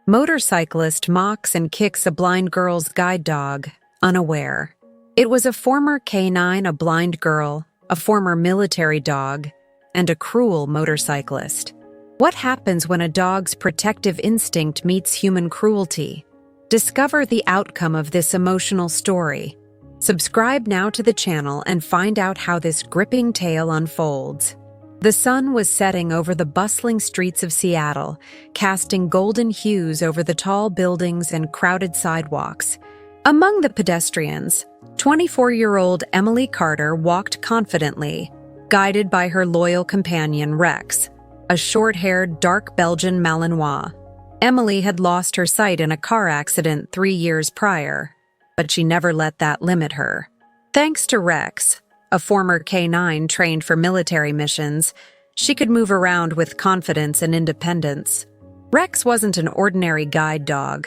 Motorcyclist mocks and kicks a blind girl's guide dog, unaware. It was a former canine, a blind girl, a former military dog, and a cruel motorcyclist. What happens when a dog's protective instinct meets human cruelty? Discover the outcome of this emotional story. Subscribe now to the channel and find out how this gripping tale unfolds. The sun was setting over the bustling streets of Seattle, casting golden hues over the tall buildings and crowded sidewalks. Among the pedestrians, 24-year-old Emily Carter walked confidently, guided by her loyal companion Rex, a short-haired, dark Belgian Malinois. Emily had lost her sight in a car accident 3 years prior, but she never let that limit her. Thanks to Rex, a former canine trained for military missions, she could move around with confidence and independence. Rex wasn't an ordinary guide dog.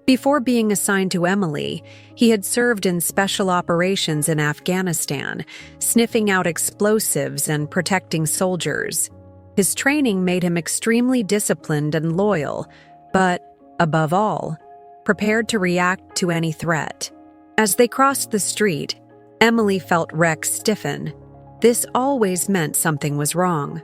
Before being assigned to Emily, he had served in special operations in Afghanistan, sniffing out explosives and protecting soldiers. His training made him extremely disciplined and loyal, but, above all, prepared to react to any threat. As they crossed the street, Emily felt Rex stiffen. This always meant something was wrong.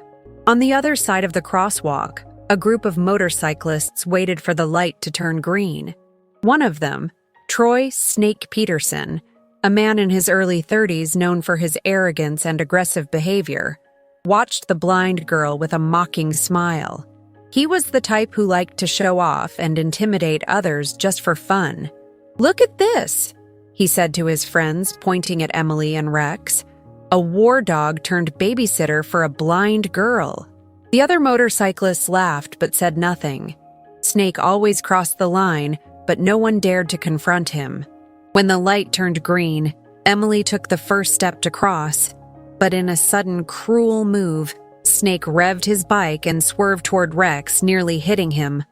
On the other side of the crosswalk, a group of motorcyclists waited for the light to turn green. One of them, Troy "Snake" Peterson, a man in his early 30s known for his arrogance and aggressive behavior, watched the blind girl with a mocking smile. He was the type who liked to show off and intimidate others just for fun. "Look at this," he said to his friends, pointing at Emily and Rex. A war dog turned babysitter for a blind girl. The other motorcyclists laughed but said nothing. Snake always crossed the line, but no one dared to confront him. When the light turned green, Emily took the first step to cross, but in a sudden, cruel move, Snake revved his bike and swerved toward Rex, nearly hitting him.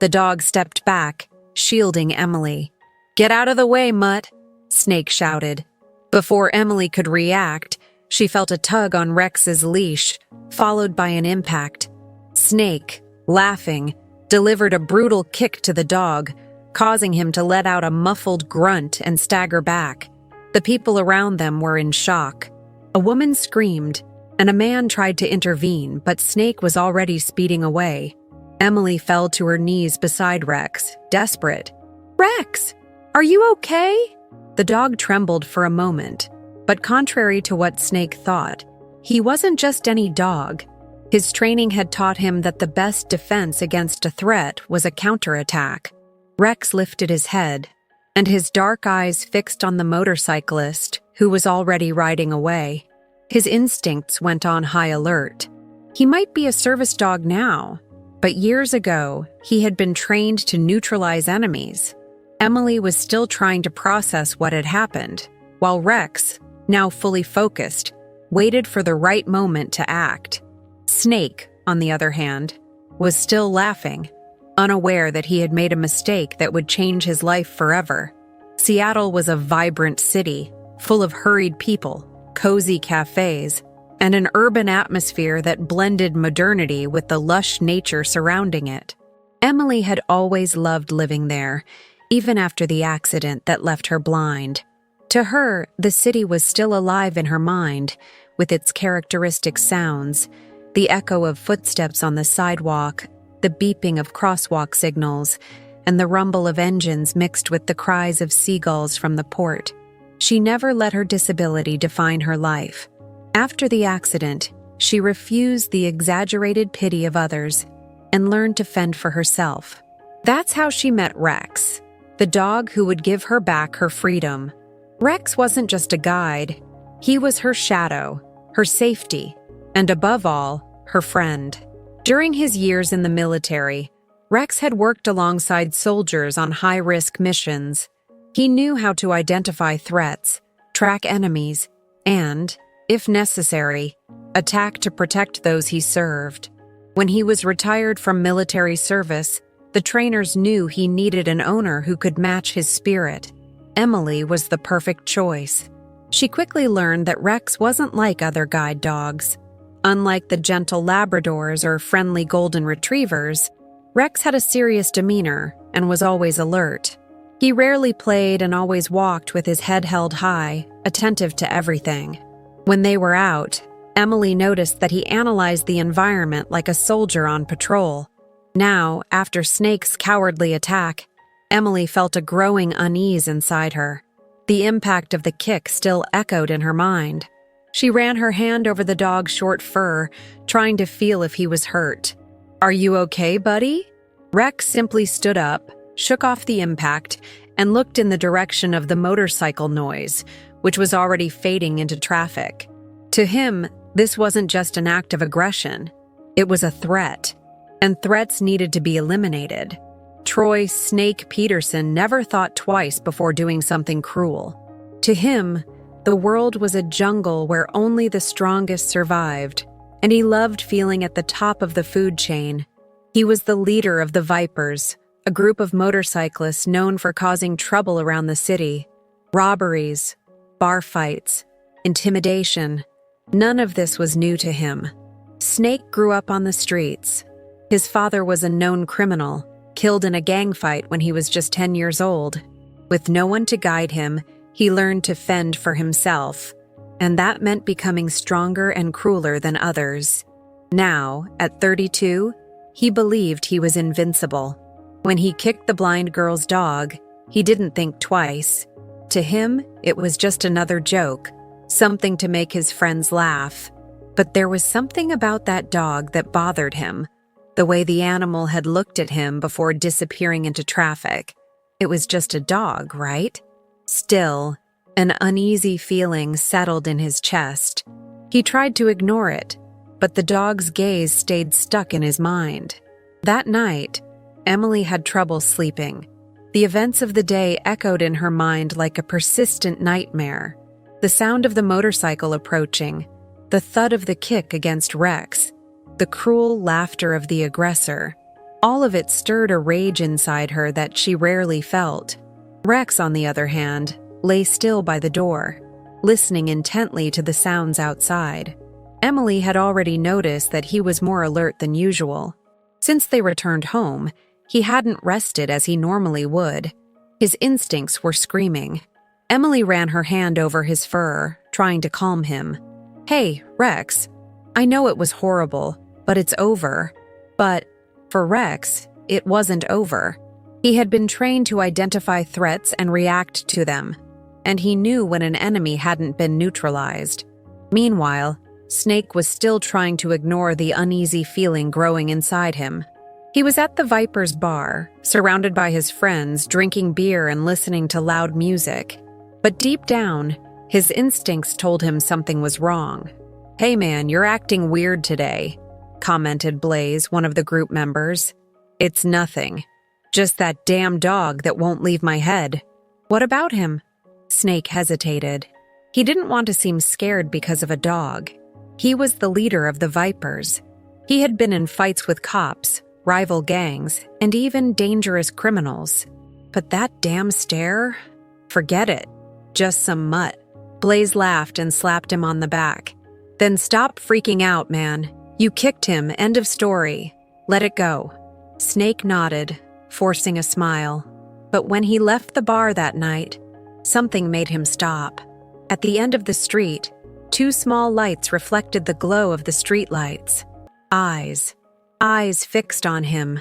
The dog stepped back, shielding Emily. "Get out of the way, mutt," Snake shouted. Before Emily could react, she felt a tug on Rex's leash, followed by an impact. Snake, laughing, delivered a brutal kick to the dog, causing him to let out a muffled grunt and stagger back. The people around them were in shock. A woman screamed, and a man tried to intervene, but Snake was already speeding away. Emily fell to her knees beside Rex, desperate. "Rex, are you okay?" The dog trembled for a moment, but contrary to what Snake thought, he wasn't just any dog. His training had taught him that the best defense against a threat was a counterattack. Rex lifted his head, and his dark eyes fixed on the motorcyclist, who was already riding away. His instincts went on high alert. He might be a service dog now, but years ago, he had been trained to neutralize enemies. Emily was still trying to process what had happened, while Rex, now fully focused, waited for the right moment to act. Snake, on the other hand, was still laughing, unaware that he had made a mistake that would change his life forever. Seattle was a vibrant city, full of hurried people, cozy cafes, and an urban atmosphere that blended modernity with the lush nature surrounding it. Emily had always loved living there, even after the accident that left her blind. To her, the city was still alive in her mind, with its characteristic sounds, the echo of footsteps on the sidewalk, the beeping of crosswalk signals, and the rumble of engines mixed with the cries of seagulls from the port. She never let her disability define her life. After the accident, she refused the exaggerated pity of others and learned to fend for herself. That's how she met Rex, the dog who would give her back her freedom. Rex wasn't just a guide. He was her shadow, her safety, and above all, her friend. During his years in the military, Rex had worked alongside soldiers on high-risk missions. He knew how to identify threats, track enemies, and, if necessary, attack to protect those he served. When he was retired from military service, the trainers knew he needed an owner who could match his spirit. Emily was the perfect choice. She quickly learned that Rex wasn't like other guide dogs. Unlike the gentle Labradors or friendly Golden Retrievers, Rex had a serious demeanor and was always alert. He rarely played and always walked with his head held high, attentive to everything. When they were out, Emily noticed that he analyzed the environment like a soldier on patrol. Now, after Snake's cowardly attack, Emily felt a growing unease inside her. The impact of the kick still echoed in her mind. She ran her hand over the dog's short fur, trying to feel if he was hurt. "Are you okay, buddy?" Rex simply stood up, shook off the impact, and looked in the direction of the motorcycle noise, which was already fading into traffic. To him, this wasn't just an act of aggression. It was a threat, and threats needed to be eliminated. Troy Snake Peterson never thought twice before doing something cruel. To him, the world was a jungle where only the strongest survived, and he loved feeling at the top of the food chain. He was the leader of the Vipers, a group of motorcyclists known for causing trouble around the city. Robberies, bar fights, intimidation. None of this was new to him. Snake grew up on the streets. His father was a known criminal, killed in a gang fight when he was just 10 years old. With no one to guide him, he learned to fend for himself, and that meant becoming stronger and crueler than others. Now, at 32, he believed he was invincible. When he kicked the blind girl's dog, he didn't think twice. To him, it was just another joke, something to make his friends laugh. But there was something about that dog that bothered him, the way the animal had looked at him before disappearing into traffic. It was just a dog, right? Still, an uneasy feeling settled in his chest. He tried to ignore it, but the dog's gaze stayed stuck in his mind. That night, Emily had trouble sleeping. The events of the day echoed in her mind like a persistent nightmare. The sound of the motorcycle approaching, the thud of the kick against Rex, the cruel laughter of the aggressor. All of it stirred a rage inside her that she rarely felt. Rex, on the other hand, lay still by the door, listening intently to the sounds outside. Emily had already noticed that he was more alert than usual. Since they returned home, he hadn't rested as he normally would. His instincts were screaming. Emily ran her hand over his fur, trying to calm him. "Hey, Rex, I know it was horrible, but it's over." But for Rex, it wasn't over. He had been trained to identify threats and react to them, and he knew when an enemy hadn't been neutralized. Meanwhile, Snake was still trying to ignore the uneasy feeling growing inside him. He was at the Viper's bar, surrounded by his friends, drinking beer and listening to loud music. But deep down, his instincts told him something was wrong. "Hey man, you're acting weird today," commented Blaze, one of the group members. "It's nothing. Just that damn dog that won't leave my head." "What about him?" Snake hesitated. He didn't want to seem scared because of a dog. He was the leader of the Vipers. He had been in fights with cops, rival gangs, and even dangerous criminals. But that damn stare? Forget it. Just some mutt. Blaze laughed and slapped him on the back. "Then stop freaking out, man. You kicked him, end of story. Let it go." Snake nodded, forcing a smile. But when he left the bar that night, something made him stop. At the end of the street, two small lights reflected the glow of the streetlights. Eyes fixed on him.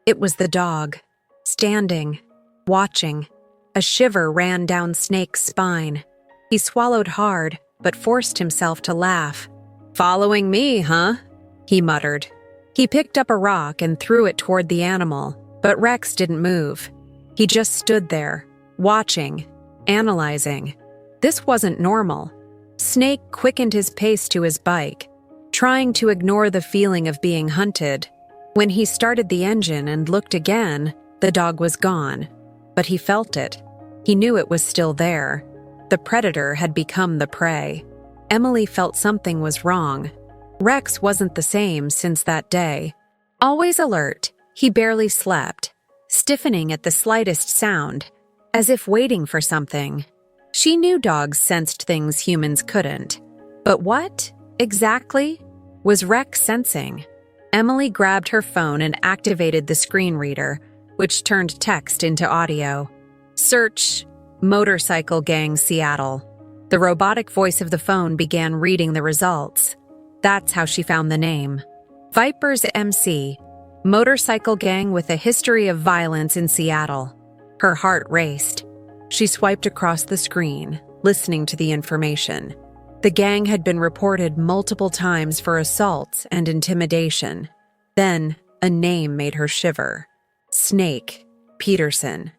It was the dog, standing, watching. A shiver ran down Snake's spine. He swallowed hard, but forced himself to laugh. "Following me, huh?" he muttered. He picked up a rock and threw it toward the animal, but Rex didn't move. He just stood there, watching, analyzing. This wasn't normal. Snake quickened his pace to his bike, trying to ignore the feeling of being hunted. When he started the engine and looked again, the dog was gone. But he felt it. He knew it was still there. The predator had become the prey. Emily felt something was wrong. Rex wasn't the same since that day. Always alert, he barely slept, stiffening at the slightest sound, as if waiting for something. She knew dogs sensed things humans couldn't. But what, exactly, was Rex sensing? Emily grabbed her phone and activated the screen reader, which turned text into audio. Search Motorcycle Gang Seattle. The robotic voice of the phone began reading the results. That's how she found the name. Vipers MC, motorcycle gang with a history of violence in Seattle. Her heart raced. She swiped across the screen, listening to the information. The gang had been reported multiple times for assaults and intimidation. Then, a name made her shiver. Snake Peterson,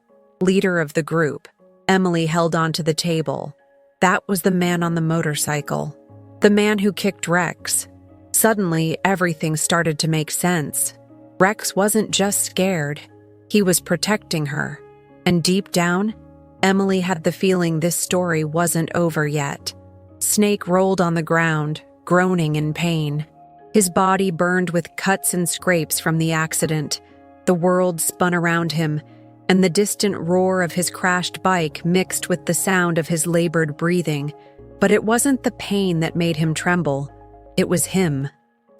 leader of the group. Emily held onto the table. That was the man on the motorcycle. The man who kicked Rex. Suddenly, everything started to make sense. Rex wasn't just scared. He was protecting her. And deep down, Emily had the feeling this story wasn't over yet. Snake rolled on the ground, groaning in pain. His body burned with cuts and scrapes from the accident. The world spun around him, and the distant roar of his crashed bike mixed with the sound of his labored breathing. But it wasn't the pain that made him tremble. It was him.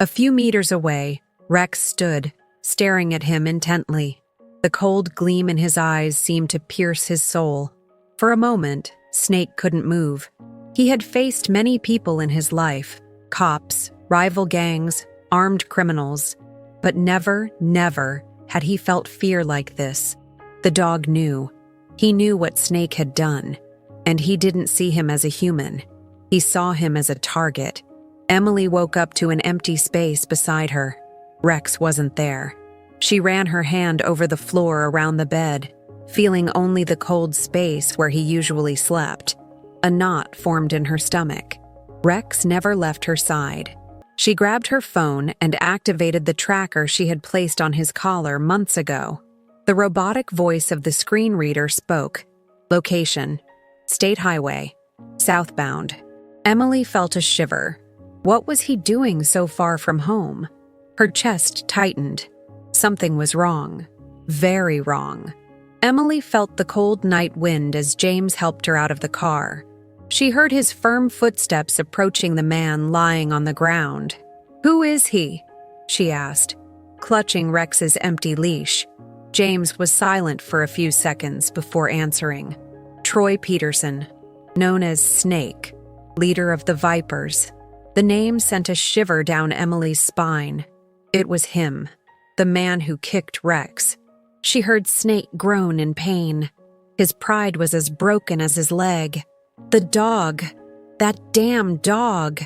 A few meters away, Rex stood, staring at him intently. The cold gleam in his eyes seemed to pierce his soul. For a moment, Snake couldn't move. He had faced many people in his life, cops, rival gangs, armed criminals. But never had he felt fear like this. The dog knew. He knew what Snake had done. And he didn't see him as a human. He saw him as a target. Emily woke up to an empty space beside her. Rex wasn't there. She ran her hand over the floor around the bed, feeling only the cold space where he usually slept. A knot formed in her stomach. Rex never left her side. She grabbed her phone and activated the tracker she had placed on his collar months ago. The robotic voice of the screen reader spoke. Location: State Highway, southbound. Emily felt a shiver. What was he doing so far from home? Her chest tightened. Something was wrong. Very wrong. Emily felt the cold night wind as James helped her out of the car. She heard his firm footsteps approaching the man lying on the ground. "Who is he?" she asked, clutching Rex's empty leash. James was silent for a few seconds before answering. Troy Peterson, known as Snake, leader of the Vipers. The name sent a shiver down Emily's spine. It was him, the man who kicked Rex. She heard Snake groan in pain. His pride was as broken as his leg. "The dog! That damn dog!"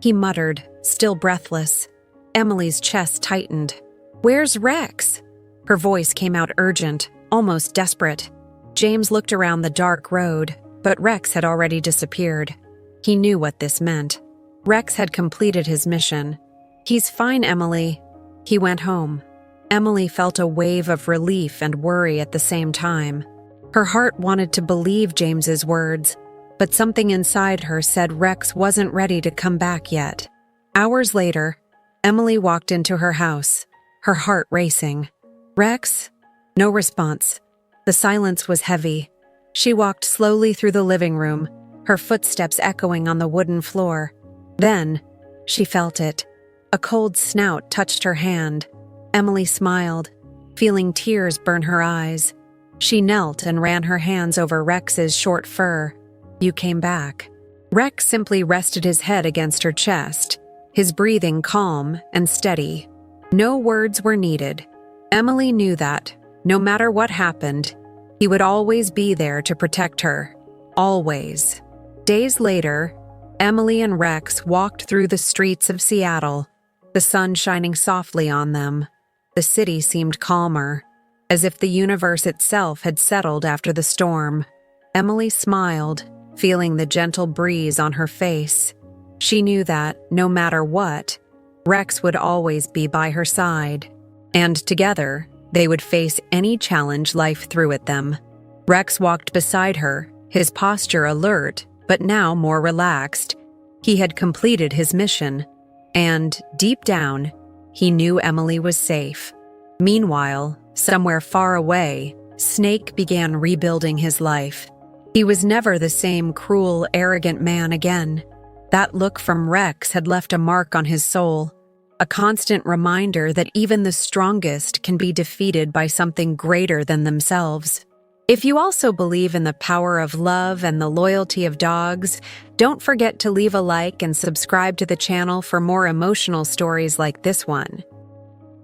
he muttered, still breathless. Emily's chest tightened. "Where's Rex?" Her voice came out urgent, almost desperate. James looked around the dark road, but Rex had already disappeared. He knew what this meant. Rex had completed his mission. "He's fine, Emily." He went home. Emily felt a wave of relief and worry at the same time. Her heart wanted to believe James's words, but something inside her said Rex wasn't ready to come back yet. Hours later, Emily walked into her house, her heart racing. "Rex?" No response. The silence was heavy. She walked slowly through the living room, her footsteps echoing on the wooden floor. Then, she felt it. A cold snout touched her hand. Emily smiled, feeling tears burn her eyes. She knelt and ran her hands over Rex's short fur. "You came back." Rex simply rested his head against her chest, his breathing calm and steady. No words were needed. Emily knew that, no matter what happened, he would always be there to protect her. Always. Days later, Emily and Rex walked through the streets of Seattle, the sun shining softly on them. The city seemed calmer, as if the universe itself had settled after the storm. Emily smiled, feeling the gentle breeze on her face. She knew that, no matter what, Rex would always be by her side. And together, they would face any challenge life threw at them. Rex walked beside her, his posture alert, but now more relaxed. He had completed his mission, and, deep down, he knew Emily was safe. Meanwhile, somewhere far away, Snake began rebuilding his life. He was never the same cruel, arrogant man again. That look from Rex had left a mark on his soul. a constant reminder that even the strongest can be defeated by something greater than themselves. If you also believe in the power of love and the loyalty of dogs, don't forget to leave a like and subscribe to the channel for more emotional stories like this one.